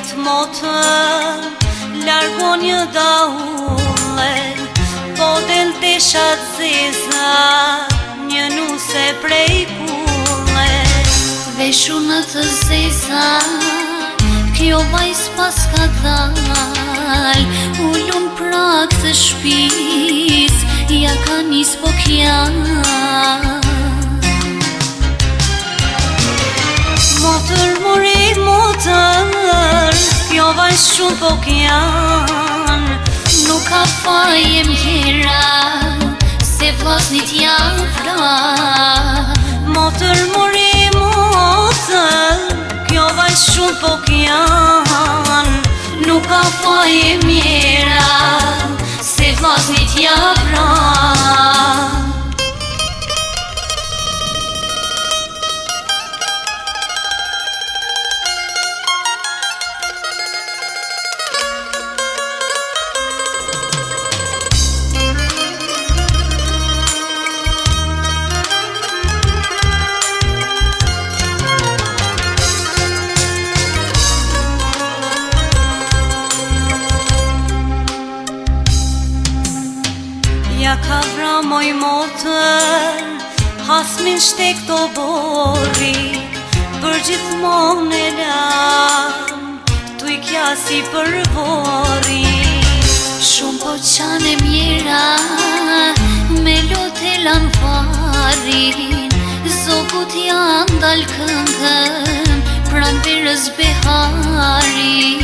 jetë motën, largon një daullen, po del deshat zeza, një nuse prej kullen. Veshu në të zeza, kjo vajz pas ka dal, ullun prak të shpis, ja ka nis po kja. Motër muri motër, kjo vajz shumë po kjan, nuk ka faje mjera, se vlasnit janë fra. Motër muri motër, kjo vajz shumë po kjan, nuk ka faje mjera, se vlasnit janë fra. Ja ka vra moj motër, hasmin shtek të bori, për gjithmon e lam, tu i kja si për vori. Shumë po qane mjera, me lote lan farin, zogut janë dal këngën, pran verës beharin.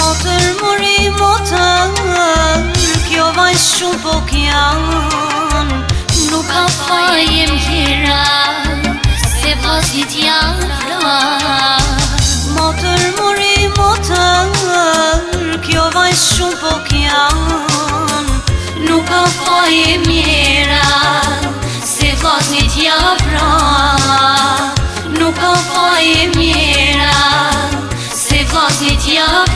Motër muri motër, kjo vajz shumë po kjan, nuk ka faje mjera, se vlasnit janë fra. Motër muri motër, kjo vajz shumë po kjan, nuk ka faje mjera, se vlasnit janë fra. Nuk ka faje mjera, se vlasnit janë fra.